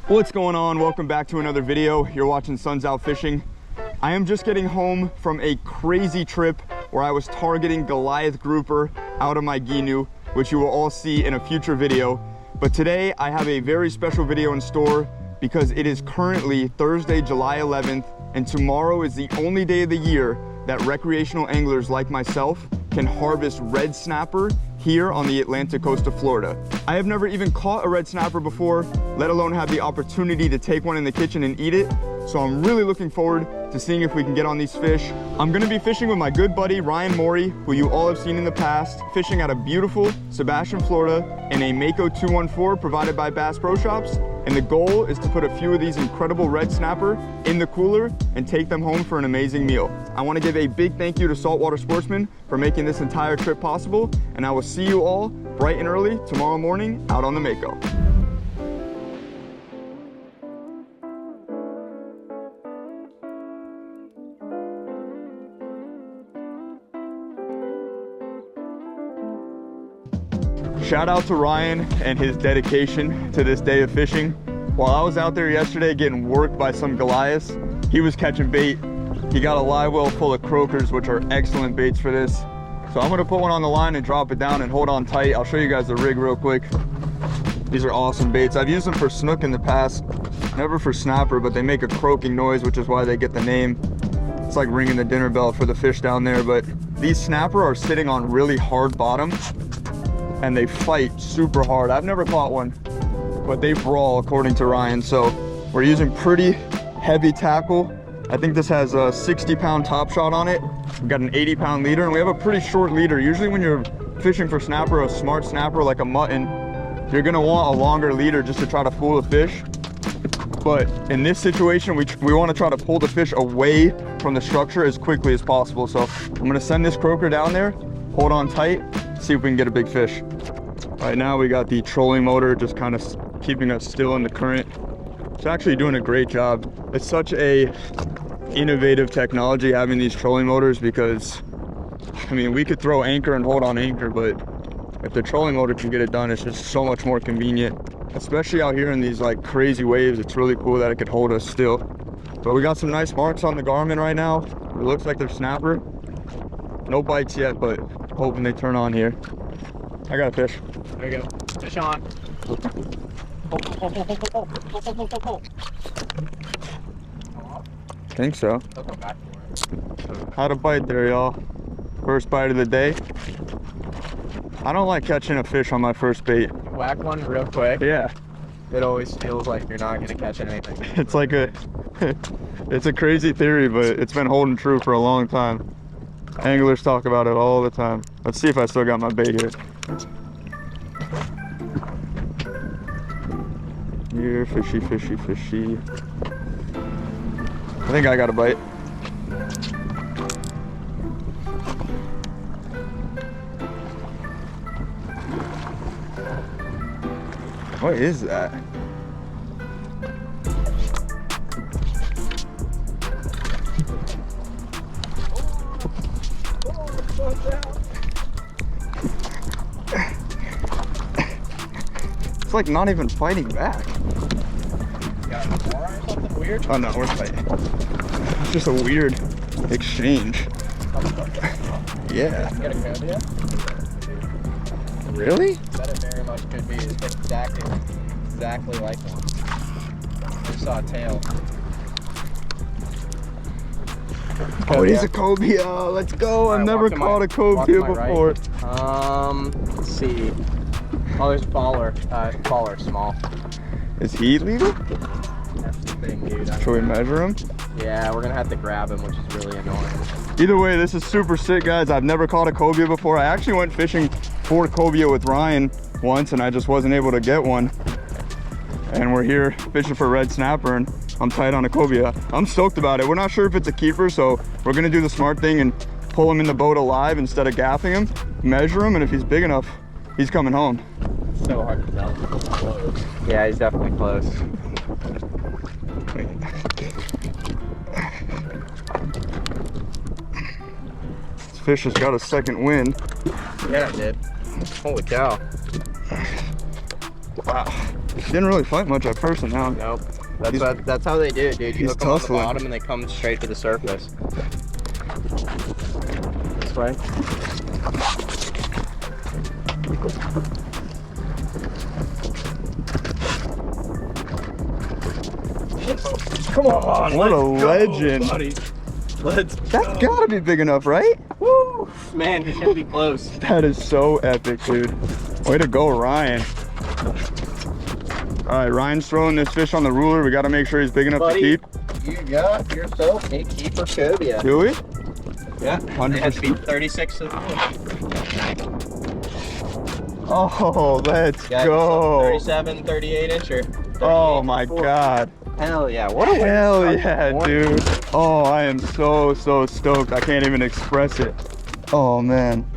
What's going on? Welcome back to another video. You're watching Suns Out Fishing. I am just getting home from a crazy trip where I was targeting Goliath grouper out of my Ginu, which you will all see in a future video. But today I have a very special video in store because it is currently Thursday, July 11th, and tomorrow is the only day of the year that recreational anglers like myself can harvest red snapper here on the Atlantic coast of Florida. I have never even caught a red snapper before, let alone have the opportunity to take one in the kitchen and eat it. So I'm really looking forward to seeing if we can get on these fish. I'm gonna be fishing with my good buddy, Ryan Morie, who you all have seen in the past, fishing out of beautiful Sebastian, Florida in a Mako 214 provided by Bass Pro Shops. And the goal is to put a few of these incredible red snapper in the cooler and take them home for an amazing meal. I want to give a big thank you to Saltwater Sportsman for making this entire trip possible, and I will see you all bright and early tomorrow morning out on the Mako. Shout out to Ryan and his dedication to this day of fishing. While I was out there yesterday getting worked by some Goliaths, he was catching bait. He got a live well full of croakers, which are excellent baits for this. So I'm gonna put one on the line and drop it down and hold on tight. I'll show you guys the rig real quick. These are awesome baits. I've used them for snook in the past, never for snapper, but they make a croaking noise, which is why they get the name. It's like ringing the dinner bell for the fish down there. But these snapper are sitting on really hard bottom, and they fight super hard. I've never caught one, but they brawl according to Ryan. So we're using pretty heavy tackle. I think this has a 60-pound top shot on it. We've got an 80-pound leader, and we have a pretty short leader. Usually when you're fishing for snapper, a smart snapper like a mutton, you're gonna want a longer leader just to try to fool the fish. But in this situation, we wanna try to pull the fish away from the structure as quickly as possible. So I'm gonna send this croaker down there, hold on tight, see if we can get a big fish. Right now we got the trolling motor just kind of keeping us still in the current. It's actually doing a great job. It's such a innovative technology having these trolling motors, because I mean, we could throw anchor and hold on anchor, but if the trolling motor can get it done, it's just so much more convenient, especially out here in these like crazy waves. It's really cool that it could hold us still. But we got some nice marks on the Garmin right now. It looks like they're snapper. No bites yet, but hoping they turn on here. I got a fish. There you go. Fish on. I think so. Had a bite there, y'all. First bite of the day. I don't like catching a fish on my first bait. Whack one real quick. Yeah. It always feels like you're not gonna catch anything. It's like it's a crazy theory, but it's been holding true for a long time. Anglers talk about it all the time. Let's see if I still got my bait here. Here, fishy, fishy, fishy. I think I got a bite. What is that? It's like not even fighting back. You got more or something weird? Oh no, we're fighting. It's just a weird exchange. Yeah. You got a cobia? Really? That it very much could be. It's exactly like one. I just saw a tail. Oh, it is a cobia. Let's go. I've never caught a cobia before. Right. Let's see. Oh, there's a faller. Faller, small. Is he legal? That's the thing, dude. Should we measure him? Yeah, we're gonna have to grab him, which is really annoying. Either way, this is super sick, guys. I've never caught a cobia before. I actually went fishing for cobia with Ryan once, and I just wasn't able to get one. And we're here fishing for red snapper, and I'm tight on a cobia. I'm stoked about it. We're not sure if it's a keeper, so we're gonna do the smart thing and pull him in the boat alive instead of gaffing him, measure him, and if he's big enough, he's coming home. So hard to tell. Yeah, he's definitely close. This fish has got a second wind. Yeah, it did. Holy cow. Wow. Didn't really fight much at first and now. Nope. That's how they do it, dude. You hook them on the bottom and they come straight to the surface. This way. Come on, what a legend. Buddy. That's gotta be big enough, right? Woo! Man, he's gonna be close. That is so epic, dude. Way to go, Ryan. All right, Ryan's throwing this fish on the ruler. We got to make sure he's big enough to keep. You got yourself a keeper cobia. Do we? Yeah, 100%. It has to be 36 of them. Oh, let's go. 37, 38 incher. Oh my God. Hell yeah. What a win. Hell yeah, dude. Oh, I am so stoked. I can't even express it. Oh man.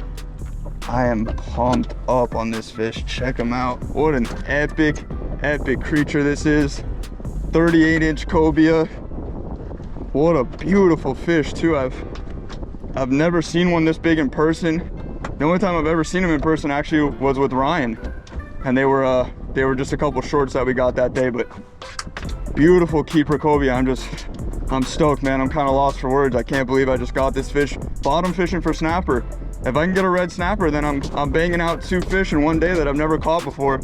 I am pumped up on this fish. Check him out. What an epic creature this is. 38-inch cobia. What a beautiful fish too. I've never seen one this big in person. The only time I've ever seen him in person actually was with Ryan, and they were just a couple shorts that we got that day. But beautiful keeper cobia. I'm stoked, man. I'm kind of lost for words. I can't believe I just got this fish bottom fishing for snapper. If I can get a red snapper, then I'm banging out 2 fish in one day that I've never caught before.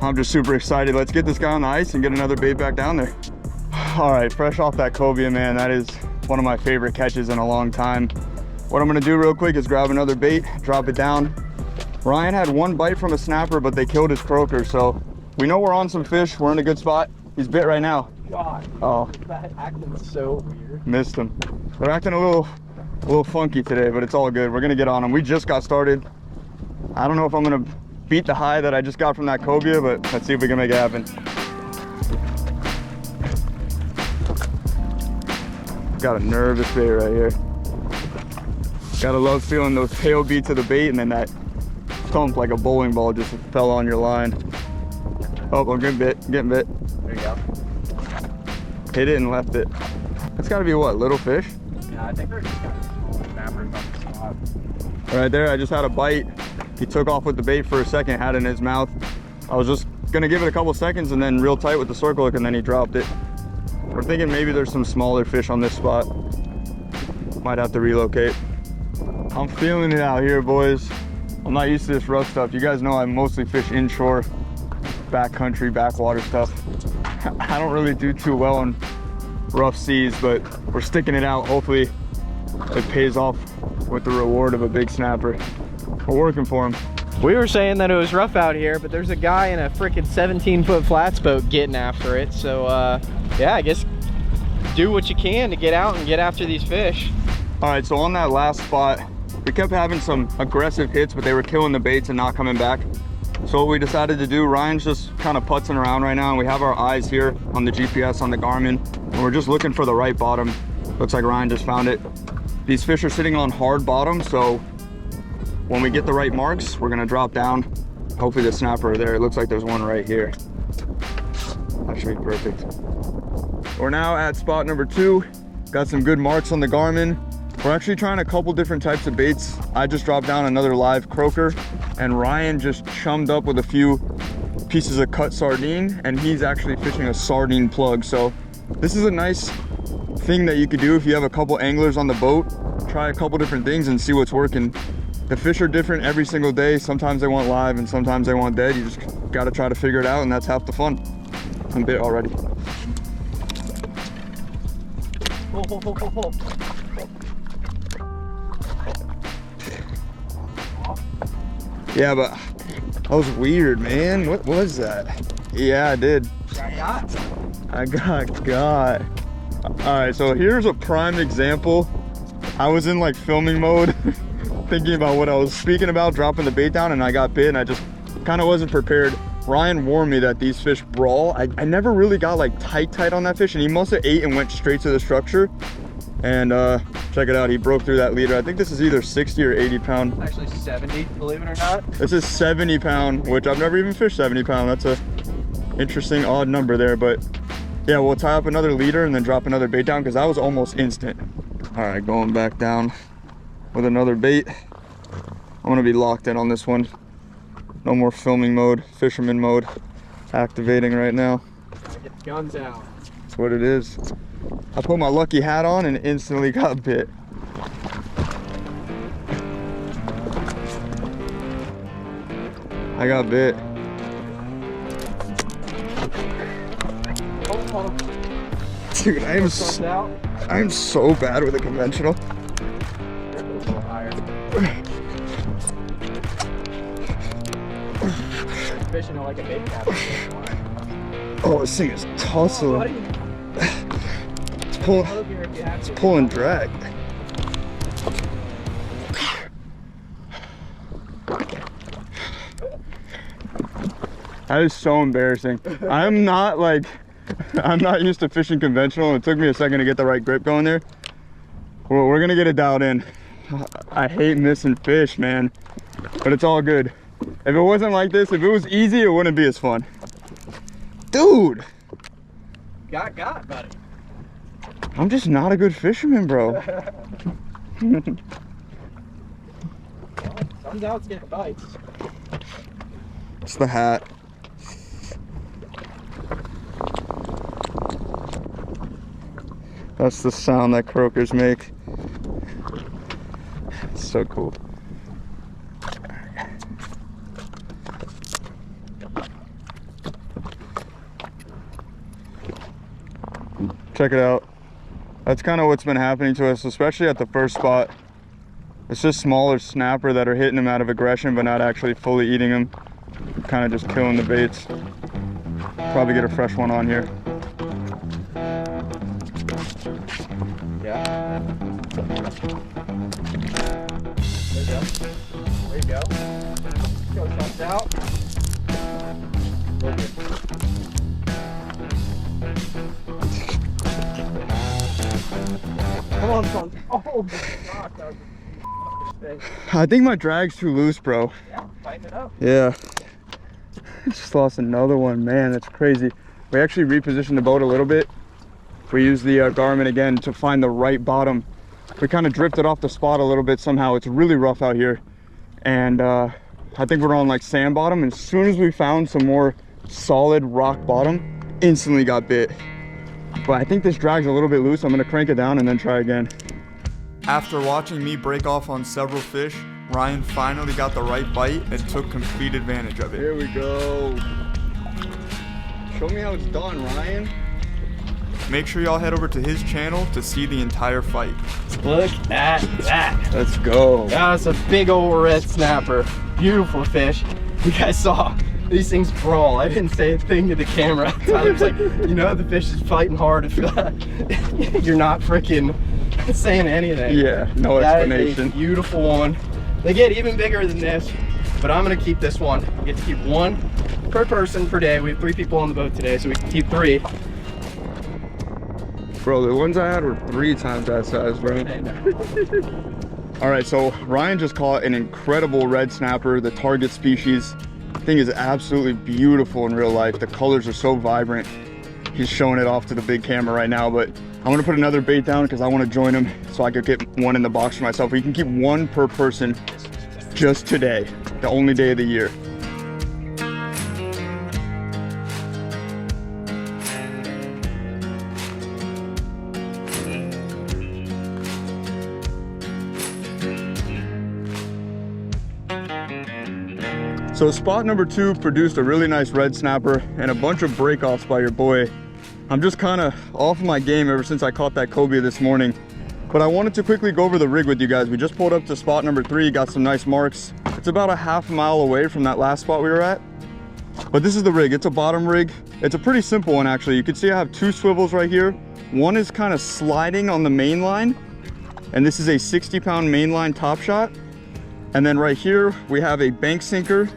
I'm just super excited. Let's get this guy on the ice and get another bait back down there. All right, fresh off that cobia, man, that is one of my favorite catches in a long time. What I'm gonna do real quick is grab another bait, drop it down. Ryan had 1 bite from a snapper, but they killed his croaker, so we know we're on some fish. We're in a good spot. He's bit right now. God, oh, that acting so weird. Missed him. They're acting a little funky today, but it's all good. We're gonna get on them. We just got started. I don't know if I'm gonna beat the high that I just got from that cobia, but let's see if we can make it happen. Got a nervous bait right here. Gotta love feeling those tail beats of the bait and then that thump like a bowling ball just fell on your line. Oh, I'm getting bit. There you go. Hit it and left it. That's gotta be what, little fish? Yeah, I think they're just kind of small snappers on the spot. Right there, I just had a bite. He took off with the bait for a second, had it in his mouth. I was just gonna give it a couple seconds and then real tight with the circle hook and then he dropped it. We're thinking maybe there's some smaller fish on this spot. Might have to relocate. I'm feeling it out here, boys. I'm not used to this rough stuff. You guys know I mostly fish inshore, backcountry, backwater stuff. I don't really do too well on rough seas, but we're sticking it out. Hopefully it pays off with the reward of a big snapper. We're working for him. We were saying that it was rough out here, but there's a guy in a freaking 17-foot flats boat getting after it. So yeah, I guess do what you can to get out and get after these fish. All right, so on that last spot, we kept having some aggressive hits, but they were killing the baits and not coming back. So what we decided to do, Ryan's just kind of putzing around right now, and we have our eyes here on the GPS on the Garmin, and we're just looking for the right bottom. Looks like Ryan just found it. These fish are sitting on hard bottom, so when we get the right marks, we're gonna drop down. Hopefully the snapper there. It looks like there's one right here. That should be perfect. We're now at spot number 2. Got some good marks on the Garmin. We're actually trying a couple different types of baits. I just dropped down another live croaker, and Ryan just chummed up with a few pieces of cut sardine, and he's actually fishing a sardine plug. So this is a nice thing that you could do if you have a couple anglers on the boat. Try a couple different things and see what's working. The fish are different every single day. Sometimes they want live and sometimes they want dead. You just got to try to figure it out, and that's half the fun. I'm bit already. Yeah, but that was weird, man. What was that? Yeah, I did. I got. All right, so here's a prime example. I was in like filming mode, thinking about what I was speaking about, dropping the bait down, and I got bit, and I just kind of wasn't prepared. Ryan warned me that these fish brawl. I never really got like tight on that fish, and he must have ate and went straight to the structure. And check it out, he broke through that leader. I think this is either 60 or 80 pound. It's actually 70, believe it or not. This is 70 pound, which I've never even fished 70 pound. That's a interesting odd number there, but yeah, we'll tie up another leader and then drop another bait down because that was almost instant. All right, going back down with another bait. I'm gonna be locked in on this one. No more filming mode, fisherman mode. Activating right now. Get the guns out. That's what it is. I put my lucky hat on and instantly got bit. I got bit. Dude, I'm so bad with a conventional. Fishing like a bait cap. Oh, this thing is tussling. It's pulling drag. That is so embarrassing. I'm not used to fishing conventional. It took me a second to get the right grip going there. Well, we're gonna get it dialed in. I hate missing fish, man, but it's all good. If it wasn't like this, if it was easy, it wouldn't be as fun. Dude! Got, buddy. I'm just not a good fisherman, bro. Sun's out to get bites. It's the hat. That's the sound that croakers make. It's so cool. Check it out. That's kind of what's been happening to us, especially at the first spot. It's just smaller snapper that are hitting them out of aggression, but not actually fully eating them. Kind of just killing the baits. Probably get a fresh one on here. Yeah. There you go. There you go. Go shots out. Come on, son. Oh, fuck. That was a fish. I think my drag's too loose, bro. Yeah, tighten it up. Yeah. Just lost another one. Man, that's crazy. We actually repositioned the boat a little bit. We used the Garmin again to find the right bottom. We kind of drifted off the spot a little bit somehow. It's really rough out here. And I think we're on like sand bottom. And as soon as we found some more solid rock bottom, instantly got bit. But I think this drag's a little bit loose. I'm gonna crank it down and then try again. After watching me break off on several fish, Ryan finally got the right bite and took complete advantage of it. Here we go. Show me how it's done, Ryan. Make sure y'all head over to his channel to see the entire fight. Look at that. Let's go. That's a big old red snapper. Beautiful fish. You guys saw these things brawl. I didn't say a thing to the camera. I was like, you know, the fish is fighting hard if you're not freaking saying anything. Yeah, no explanation. That is a beautiful one. They get even bigger than this, but I'm gonna keep this one. We get to keep one per person per day. We have 3 people on the boat today, so we can keep 3. Bro, the ones I had were 3 times that size, bro. All right, so Ryan just caught an incredible red snapper, the target species. The thing is absolutely beautiful in real life. The colors are so vibrant. He's showing it off to the big camera right now, but I'm gonna put another bait down because I want to join him so I could get one in the box for myself. We can keep 1 per person just today, the only day of the year. So spot number 2 produced a really nice red snapper and a bunch of breakoffs by your boy. I'm just kind of off my game ever since I caught that cobia this morning. But I wanted to quickly go over the rig with you guys. We just pulled up to spot number 3, got some nice marks. It's about a half mile away from that last spot we were at. But this is the rig, it's a bottom rig. It's a pretty simple one actually. You can see I have 2 swivels right here. One is kind of sliding on the main line. And this is a 60-pound mainline top shot. And then right here, we have a bank sinker.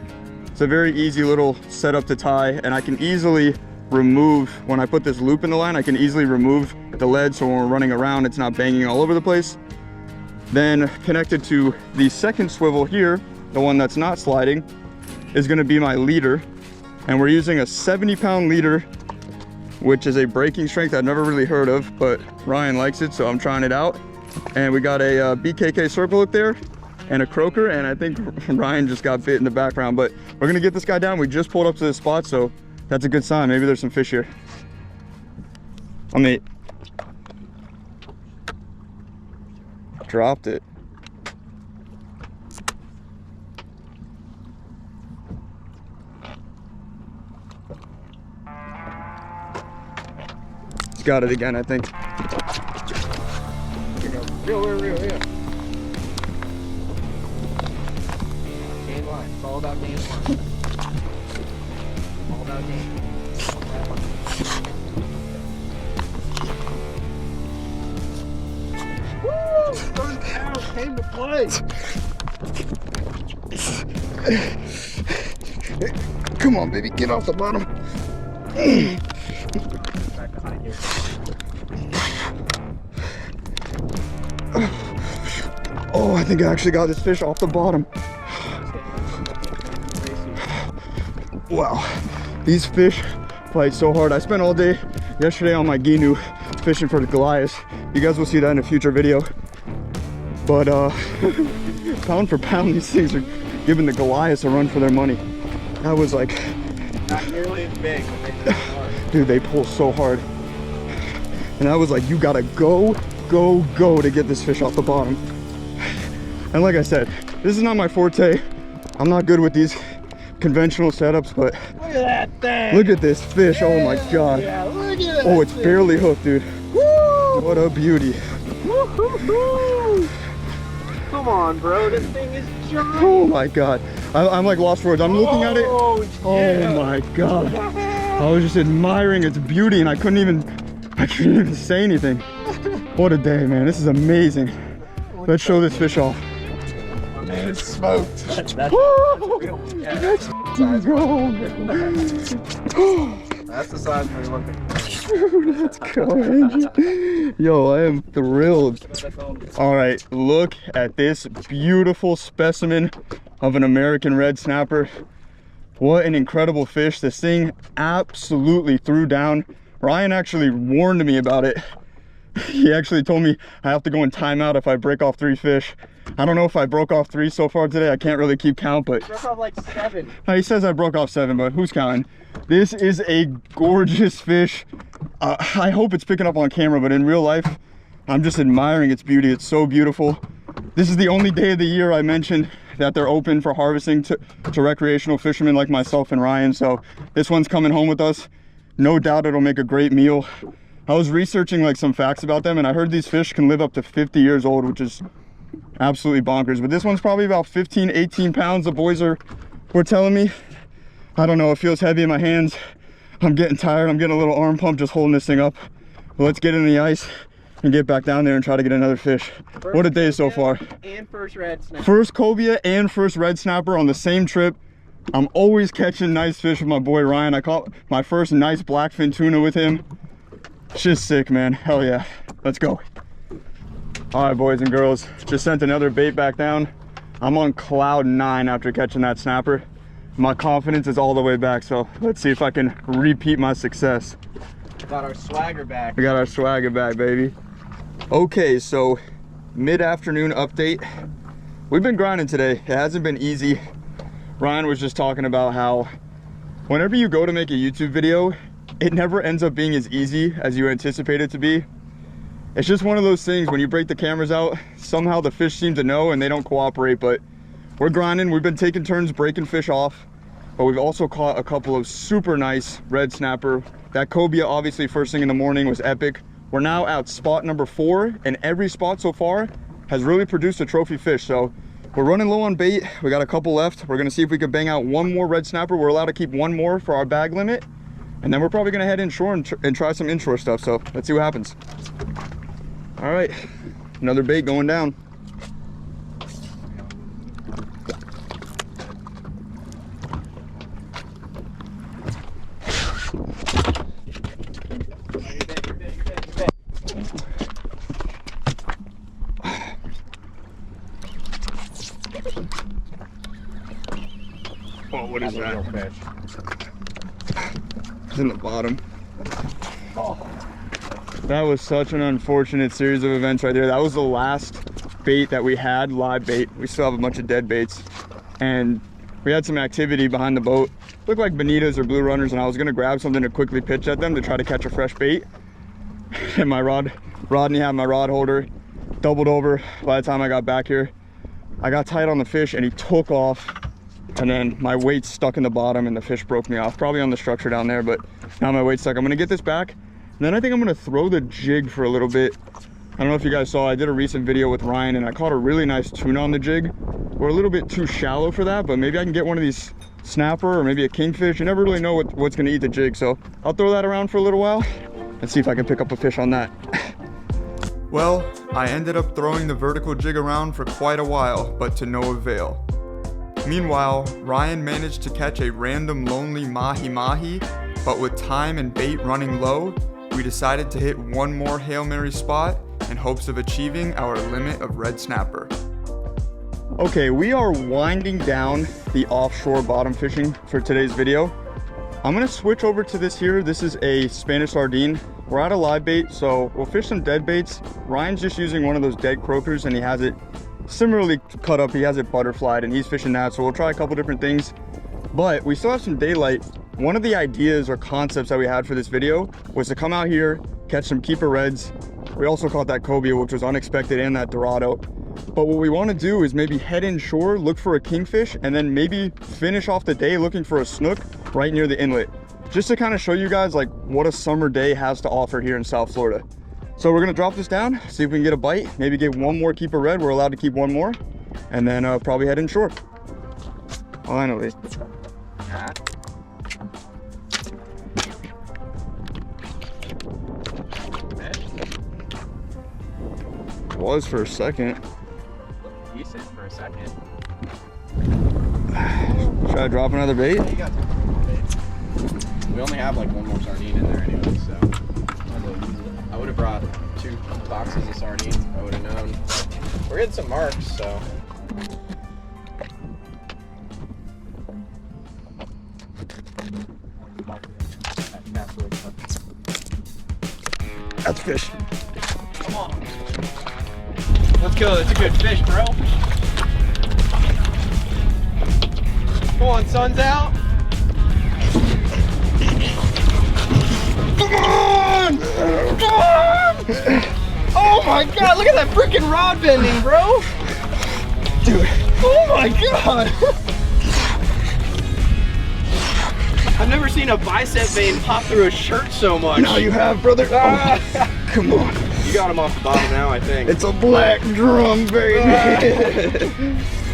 It's a very easy little setup to tie, and I can easily remove, when I put this loop in the line, I can easily remove the lead so when we're running around, it's not banging all over the place. Then connected to the second swivel here, the one that's not sliding, is gonna be my leader. And we're using a 70-pound leader, which is a breaking strength I've never really heard of, but Ryan likes it, so I'm trying it out. And we got a BKK circle up there, and a croaker, and I think Ryan just got bit in the background, but we're gonna get this guy down. We just pulled up to this spot, so That's a good sign. Maybe there's some fish here. I mean, dropped it. It's got it again, I think. Reel, yeah. Gain line. It's all about gain line. All about gain. Woo! Those arrows came to play. Come on, baby, get off the bottom. Back behind you. Oh, I think I actually got this fish off the bottom. Wow, these fish fight so hard. I spent all day yesterday on my Ginu fishing for the Goliaths. You guys will see that in a future video. But pound for pound, these things are giving the Goliaths a run for their money. That was like, Not nearly as big, but they pull hard. dude, they pull so hard. And I was like, you gotta go to get this fish off the bottom. And like I said, this is not my forte. I'm not good with these conventional setups, but Look at that thing! look at this fish. Oh my god. Yeah, look at that. Oh, it's barely hooked, dude. Woo! What a beauty. Woo-hoo-hoo! Come on, bro. This thing is giant. Oh my god. I'm like lost for words. I'm looking at it. Oh, yeah. Oh my god. I was just admiring its beauty and I couldn't even say anything. What a day, man. This is amazing. Let's show this fish off. Man, it's smoked. That's real. Yeah, Let's go. that's the size we're looking for. Let's go, Angie. Yo, I am thrilled. All right, look at this beautiful specimen of an American red snapper. What an incredible fish. This thing absolutely threw down. Ryan actually warned me about it. He actually told me I have to go in timeout if I break off 3 fish. I don't know if I broke off 3 so far today. I can't really keep count, but Broke off like 7. he says I broke off 7, but who's counting? This is a gorgeous fish. I hope it's picking up on camera, but in real life, I'm just admiring its beauty. It's so beautiful. This is the only day of the year I mentioned that they're open for harvesting to recreational fishermen like myself and Ryan. So this one's coming home with us. No doubt it'll make a great meal. I was researching like some facts about them and I heard these fish can live up to 50 years old, which is absolutely bonkers. But this one's probably about 15, 18 pounds. The boys were telling me. I don't know, it feels heavy in my hands. I'm getting tired. I'm getting a little arm pump just holding this thing up. But let's get in the ice and get back down there and try to get another fish. What a day so far. And first red snapper. First cobia and first red snapper on the same trip. I'm always catching nice fish with my boy Ryan. I caught my first nice blackfin tuna with him. It's just sick, man. Hell yeah. Let's go. All right, boys and girls, just sent another bait back down. I'm on cloud 9 after catching that snapper. My confidence is all the way back, so let's see if I can repeat my success. Got our swagger back. We got our swagger back, baby. Okay, so mid-afternoon update. We've been grinding today. It hasn't been easy. Ryan was just talking about how whenever you go to make a YouTube video, it never ends up being as easy as you anticipate it to be. It's just one of those things, when you break the cameras out, somehow the fish seem to know and they don't cooperate, but we're grinding. We've been taking turns breaking fish off, but we've also caught a couple of super nice red snapper. That cobia, obviously first thing in the morning, was epic. We're now at spot number 4, and every spot so far has really produced a trophy fish. So we're running low on bait. We got a couple left. We're gonna see if we can bang out one more red snapper. We're allowed to keep one more for our bag limit. And then we're probably gonna head inshore and try some inshore stuff. So let's see what happens. All right, another bait going down. Oh, what is that? It's in the bottom. That was such an unfortunate series of events right there. That was the last bait that we had, live bait. We still have a bunch of dead baits. And we had some activity behind the boat. looked like bonitas or blue runners, and I was gonna grab something to quickly pitch at them to try to catch a fresh bait. And my Rodney had my rod holder doubled over by the time I got back here. I got tight on the fish and he took off, and then my weight stuck in the bottom and the fish broke me off, probably on the structure down there, but now my weight's stuck. I'm gonna get this back, and then I think I'm gonna throw the jig for a little bit. I don't know if you guys saw, I did a recent video with Ryan and I caught a really nice tuna on the jig. We're a little bit too shallow for that, but maybe I can get one of these snapper or maybe a kingfish. You never really know what's gonna eat the jig, so I'll throw that around for a little while and see if I can pick up a fish on that. Well, I ended up throwing the vertical jig around for quite a while, but to no avail. Meanwhile, Ryan managed to catch a random lonely mahi-mahi, but with time and bait running low, we decided to hit one more Hail Mary spot in hopes of achieving our limit of red snapper. Okay, we are winding down the offshore bottom fishing for today's video. I'm gonna switch over to this here. This is a Spanish sardine. We're out of live bait, so we'll fish some dead baits. Ryan's just using one of those dead croakers and he has it similarly cut up. He has it butterflied and he's fishing that, so we'll try a couple different things. But we still have some daylight. One of the ideas or concepts that we had for this video was to come out here, catch some keeper reds. We also caught that cobia, which was unexpected, and that dorado. But what we want to do is maybe head inshore, look for a kingfish, and then maybe finish off the day looking for a snook right near the inlet. Just to kind of show you guys like what a summer day has to offer here in South Florida. So we're gonna drop this down, see if we can get a bite, maybe get one more keeper red. We're allowed to keep one more, and then probably head inshore. Finally. Was for a second. Decent for a second. Should I drop another bait? Yeah, you got more bait. We only have like one more sardine in there anyway, so I would have brought 2 boxes of sardines if I would have known. We're getting some marks, so. That's fish. Come on. Let's go, that's a good fish, bro. Come on, sun's out. Come on! Come on! Oh my god, look at that freaking rod bending, bro. Dude. Oh my god. I've never seen a bicep vein pop through a shirt so much. Now you have, brother. Ah. Oh, come on. You got him off the bottom now, I think. It's a black drum, baby.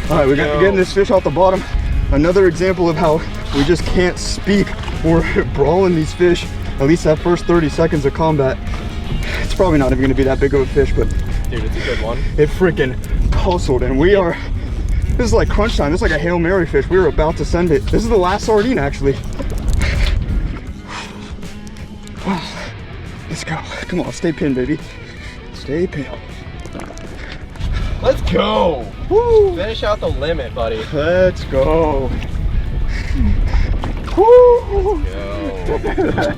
All right, we're getting this fish off the bottom. Another example of how we just can't speak. We're brawling these fish. At least that first 30 seconds of combat. It's probably not even gonna be that big of a fish, but dude, it's a good one. It freaking hustled, and we are, this is like crunch time. This is like a Hail Mary fish. We were about to send it. This is the last sardine, actually. Let's go. Come on, stay pinned, baby. Stay pinned. Let's go. Woo. Finish out the limit, buddy. Let's go. Woo.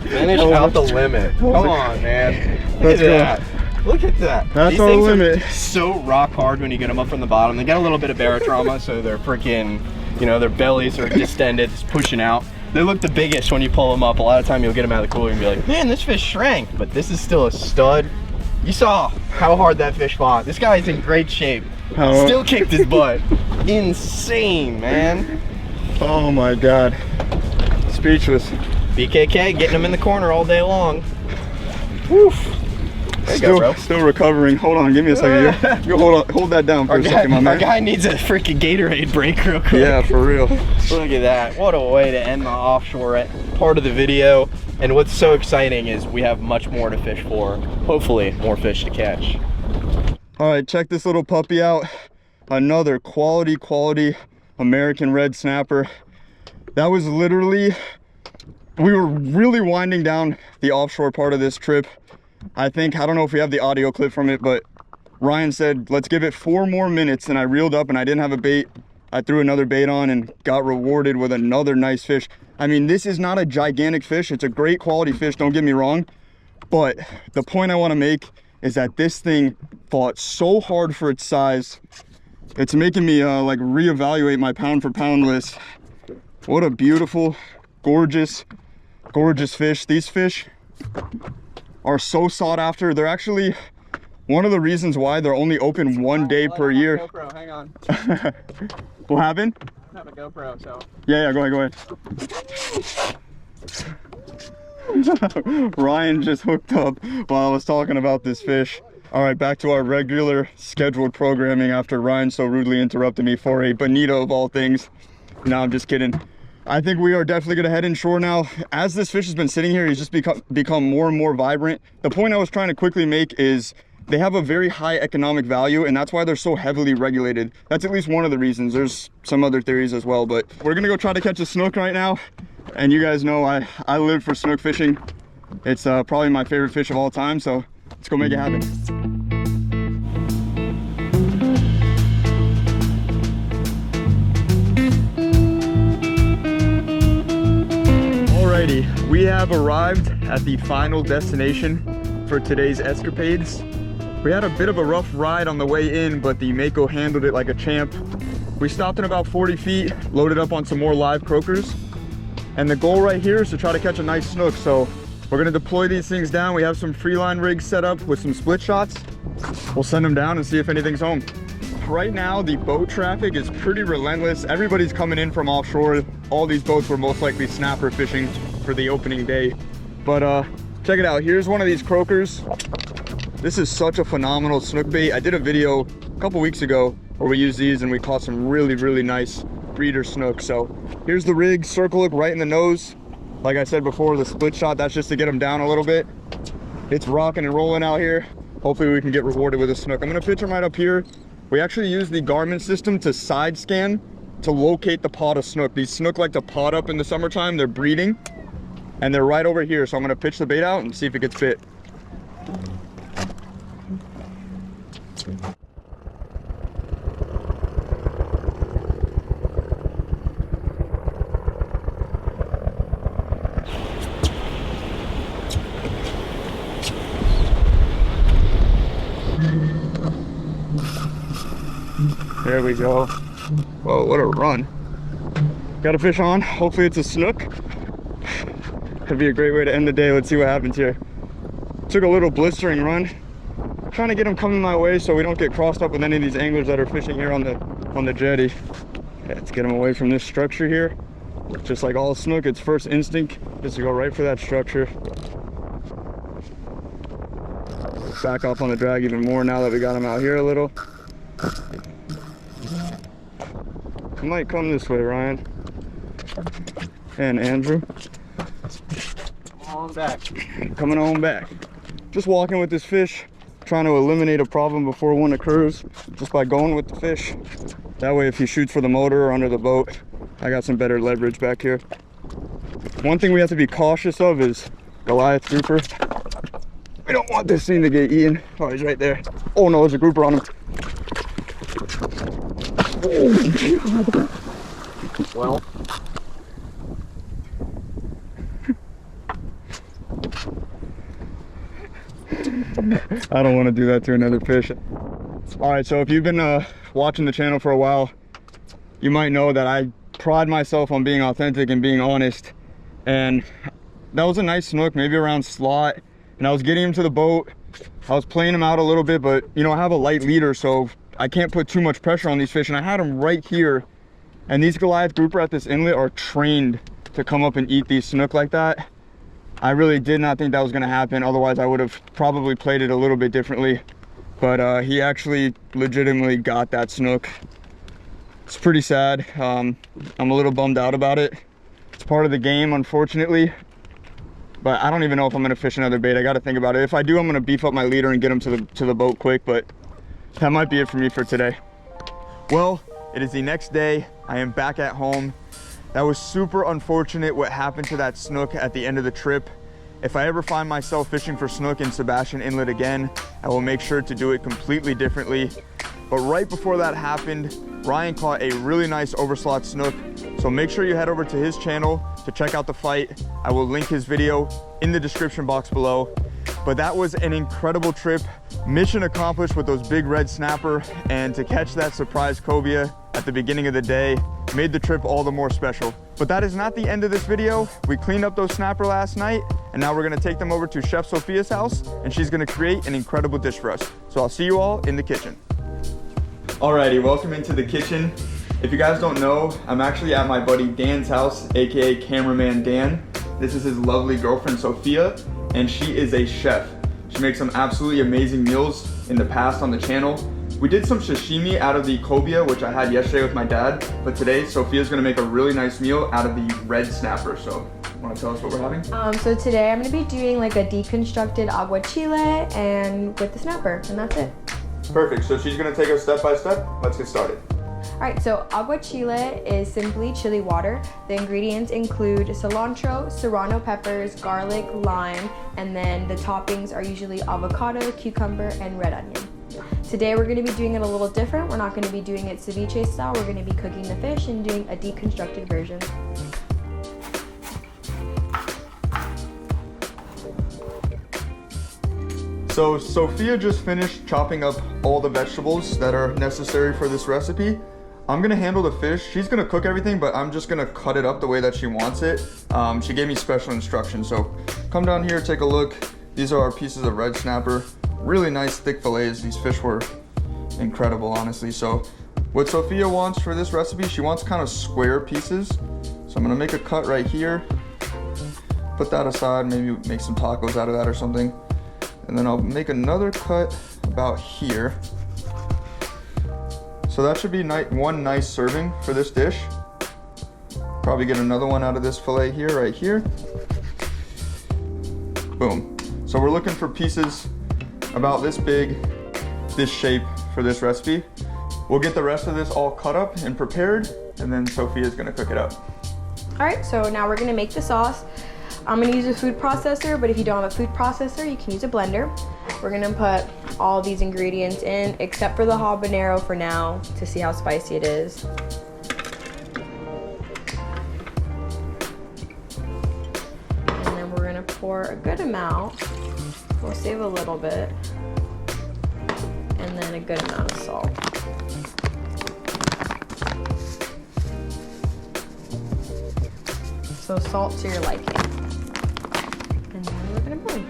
Finish out the limit. Come on, man. Look at that. Look at that. That's These our things limit. are so rock hard when you get them up from the bottom. They get a little bit of barotrauma, so they're freaking, you know, their bellies are distended, just pushing out. They look the biggest when you pull them up. A lot of time you'll get them out of the cooler and be like, man, this fish shrank, but this is still a stud. You saw how hard that fish fought. This guy's in great shape. Still kicked his butt. Insane, man. Oh my God. Speechless. BKK getting them in the corner all day long. Woof. There you go, bro. Still recovering. Hold on, give me a second. You hold that down for a second, my man. Our guy needs a freaking Gatorade break real quick. Yeah, for real. Look at that. What a way to end the offshore part of the video. And what's so exciting is we have much more to fish for. Hopefully, more fish to catch. All right, check this little puppy out. Another quality American red snapper. That was literally, we were really winding down the offshore part of this trip. I don't know if we have the audio clip from it, but Ryan said, let's give it 4 more minutes, and I reeled up and I didn't have a bait. I threw another bait on and got rewarded with another nice fish. I mean, this is not a gigantic fish. It's a great quality fish, don't get me wrong. But the point I want to make is that this thing fought so hard for its size. It's making me like reevaluate my pound for pound list. What a beautiful gorgeous, gorgeous fish. These fish are so sought after. They're actually one of the reasons why they're only open one day per year. GoPro, hang on. What happened? I have a GoPro, so. Yeah, go ahead. Ryan just hooked up while I was talking about this fish. All right, back to our regular scheduled programming after Ryan so rudely interrupted me for a bonito of all things. No, I'm just kidding. I think we are definitely gonna head inshore now. As this fish has been sitting here, he's just become more and more vibrant. The point I was trying to quickly make is they have a very high economic value, and that's why they're so heavily regulated. That's at least one of the reasons. There's some other theories as well, but we're gonna go try to catch a snook right now. And you guys know I live for snook fishing. It's probably my favorite fish of all time, so let's go make it happen. Alrighty, we have arrived at the final destination for today's escapades. We had a bit of a rough ride on the way in, but the Mako handled it like a champ. We stopped in about 40 feet, loaded up on some more live croakers. And the goal right here is to try to catch a nice snook. So we're gonna deploy these things down. We have some free line rigs set up with some split shots. We'll send them down and see if anything's home. Right now, the boat traffic is pretty relentless. Everybody's coming in from offshore. All these boats were most likely snapper fishing for the opening day. But check it out. Here's one of these croakers. This is such a phenomenal snook bait. I did a video a couple weeks ago where we used these and we caught some really, really nice breeder snook. So here's the rig, circle hook right in the nose. Like I said before, the split shot, that's just to get them down a little bit. It's rocking and rolling out here. Hopefully we can get rewarded with a snook. I'm gonna pitch them right up here. We actually use the Garmin system to side scan to locate the pod of snook. These snook like to pod up in the summertime. They're breeding and they're right over here. So I'm gonna pitch the bait out and see if it gets bit. There we go. Whoa, what a run. Got a fish on. Hopefully it's a snook. Could be a great way to end the day. Let's see what happens here. Took a little blistering run. Trying to get them coming my way so we don't get crossed up with any of these anglers that are fishing here on the jetty. Yeah, let's get them away from this structure here. Just like all snook, its first instinct is to go right for that structure. Back off on the drag even more now that we got them out here a little. Might come this way, Ryan and Andrew. Come on back. Coming on back. Just walking with this fish, trying to eliminate a problem before one occurs, just by going with the fish. That way, if he shoots for the motor or under the boat, I got some better leverage back here. One thing we have to be cautious of is Goliath grouper. We don't want this thing to get eaten. Oh, he's right there. Oh no, there's a grouper on him. Well, I don't want to do that to another fish. All right, so if you've been watching the channel for a while, you might know that I pride myself on being authentic and being honest. And that was a nice snook, maybe around slot. And I was getting him to the boat. I was playing him out a little bit, but you know, I have a light leader, so I can't put too much pressure on these fish. And I had them right here. And these Goliath grouper at this inlet are trained to come up and eat these snook like that. I really did not think that was gonna happen. Otherwise, I would have probably played it a little bit differently. But he actually legitimately got that snook. It's pretty sad. I'm a little bummed out about it. It's part of the game, unfortunately. But I don't even know if I'm gonna fish another bait. I gotta think about it. If I do, I'm gonna beef up my leader and get him to the boat quick, but that might be it for me for today. Well, it is the next day. I am back at home. That was super unfortunate what happened to that snook at the end of the trip. If I ever find myself fishing for snook in Sebastian Inlet again, I will make sure to do it completely differently. But right before that happened, Ryan caught a really nice overslot snook. So make sure you head over to his channel to check out the fight. I will link his video in the description box below. But that was an incredible trip. Mission accomplished with those big red snapper, and to catch that surprise cobia at the beginning of the day made the trip all the more special. But that is not the end of this video. We cleaned up those snapper last night, and now we're gonna take them over to Chef Sophia's house, and she's gonna create an incredible dish for us. So I'll see you all in the kitchen. Alrighty, welcome into the kitchen. If you guys don't know, I'm actually at my buddy Dan's house, AKA cameraman Dan. This is his lovely girlfriend Sophia, and she is a chef. She makes some absolutely amazing meals in the past on the channel. We did some sashimi out of the cobia, which I had yesterday with my dad, but today Sophia's gonna make a really nice meal out of the red snapper. So, wanna tell us what we're having? So today I'm gonna be doing like a deconstructed aguachile and with the snapper, and that's it. Perfect, so she's gonna take us step by step. Let's get started. All right, so aguachile is simply chili water. The ingredients include cilantro, serrano peppers, garlic, lime, and then the toppings are usually avocado, cucumber, and red onion. Today we're going to be doing it a little different. We're not going to be doing it ceviche style. We're going to be cooking the fish and doing a deconstructed version. So Sophia just finished chopping up all the vegetables that are necessary for this recipe. I'm gonna handle the fish. She's gonna cook everything, but I'm just gonna cut it up the way that she wants it. She gave me special instructions. So come down here, take a look. These are our pieces of red snapper. Really nice thick fillets. These fish were incredible, honestly. So what Sophia wants for this recipe, she wants kind of square pieces. So I'm gonna make a cut right here. Put that aside, maybe make some tacos out of that or something. And then I'll make another cut about here. So that should be one nice serving for this dish. Probably get another one out of this fillet here, right here. Boom. So we're looking for pieces about this big, this shape for this recipe. We'll get the rest of this all cut up and prepared, and then Sophia's gonna cook it up. All right, so now we're gonna make the sauce. I'm gonna use a food processor, but if you don't have a food processor, you can use a blender. We're gonna put all these ingredients in, except for the habanero for now, to see how spicy it is. And then we're gonna pour a good amount. We'll save a little bit. And then a good amount of salt. So salt to your liking. And then we're gonna boil.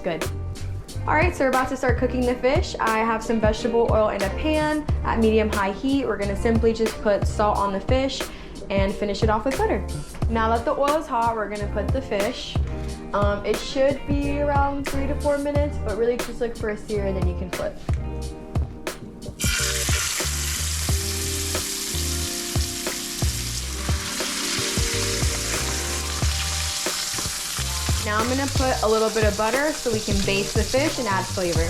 Good. All right, so we're about to start cooking the fish. I have some vegetable oil in a pan at medium-high heat. We're gonna simply just put salt on the fish and finish it off with butter. Now that the oil is hot, we're gonna put the fish. It should be around 3 to 4 minutes, but really just look for a sear and then you can flip. Now I'm gonna put a little bit of butter so we can baste the fish and add flavor.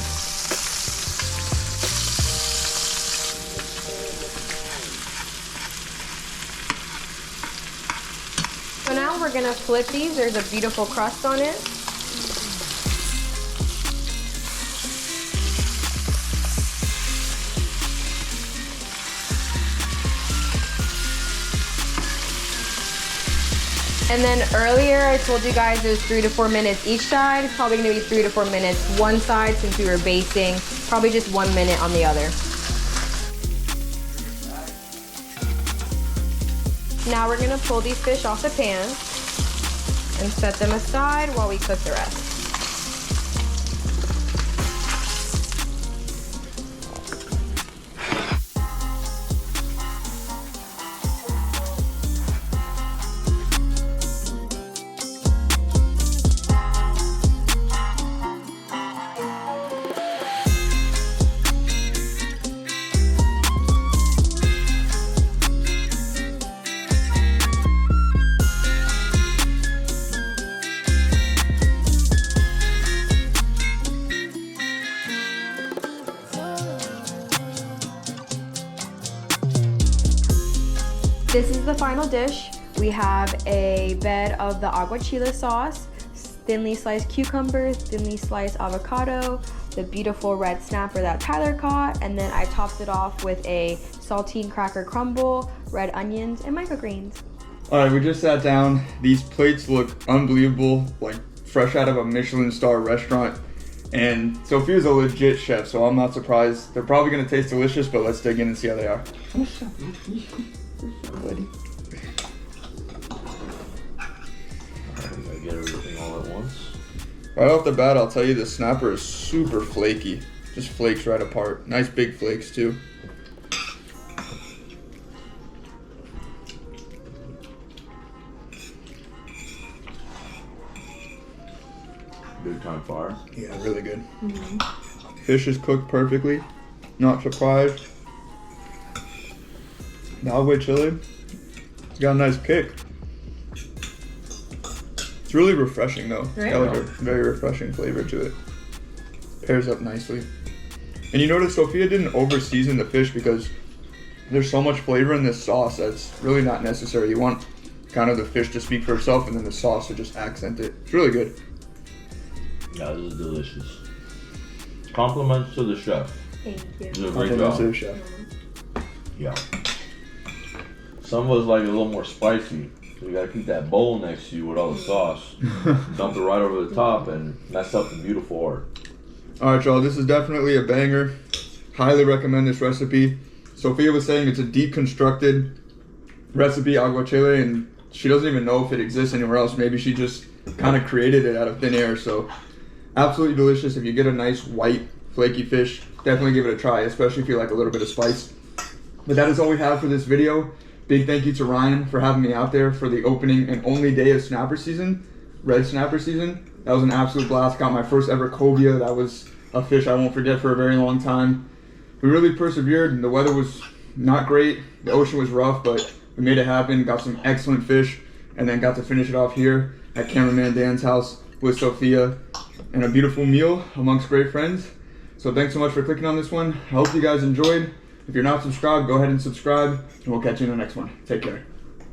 So now we're gonna flip these. There's a beautiful crust on it. And then earlier I told you guys it was 3 to 4 minutes each side. It's probably gonna be 3 to 4 minutes one side since we were basting. Probably just 1 minute on the other. Now we're gonna pull these fish off the pan and set them aside while we cook the rest. This is the final dish. We have a bed of the aguachile sauce, thinly sliced cucumber, thinly sliced avocado, the beautiful red snapper that Tyler caught, and then I topped it off with a saltine cracker crumble, red onions, and microgreens. All right, we just sat down. These plates look unbelievable, like fresh out of a Michelin star restaurant. And Sophia's a legit chef, so I'm not surprised. They're probably gonna taste delicious, but let's dig in and see how they are. Buddy. I get everything all at once. Right off the bat, I'll tell you the snapper is super flaky. Just flakes right apart. Nice big flakes too. Big time fire. Yeah, really good. Fish is cooked perfectly. Not surprised. The agua chile, it's got a nice kick. It's really refreshing though. It's got like a very refreshing flavor to it. Pairs up nicely. And you notice Sophia didn't over season the fish because there's so much flavor in this sauce that's really not necessary. You want kind of the fish to speak for itself and then the sauce to just accent it. It's really good. Yeah, this is delicious. Compliments to the chef. Thank you. You did a great job. Chef. Yeah. Some was like a little more spicy. So you gotta keep that bowl next to you with all the sauce. Dump it right over the top and mess up the beautiful art. All right, y'all, this is definitely a banger. Highly recommend this recipe. Sophia was saying it's a deconstructed recipe, agua chile, and she doesn't even know if it exists anywhere else. Maybe she just kind of created it out of thin air. So absolutely delicious. If you get a nice white flaky fish, definitely give it a try, especially if you like a little bit of spice. But that is all we have for this video. Big thank you to Ryan for having me out there for the opening and only day of snapper season, red snapper season. That was an absolute blast. Got my first ever cobia. That was a fish I won't forget for a very long time. We really persevered, and the weather was not great. The ocean was rough, but we made it happen. Got some excellent fish, and then got to finish it off here at cameraman Dan's house with Sophia, and a beautiful meal amongst great friends. So thanks so much for clicking on this one. I hope you guys enjoyed. If you're not subscribed, go ahead and subscribe, and we'll catch you in the next one. Take care.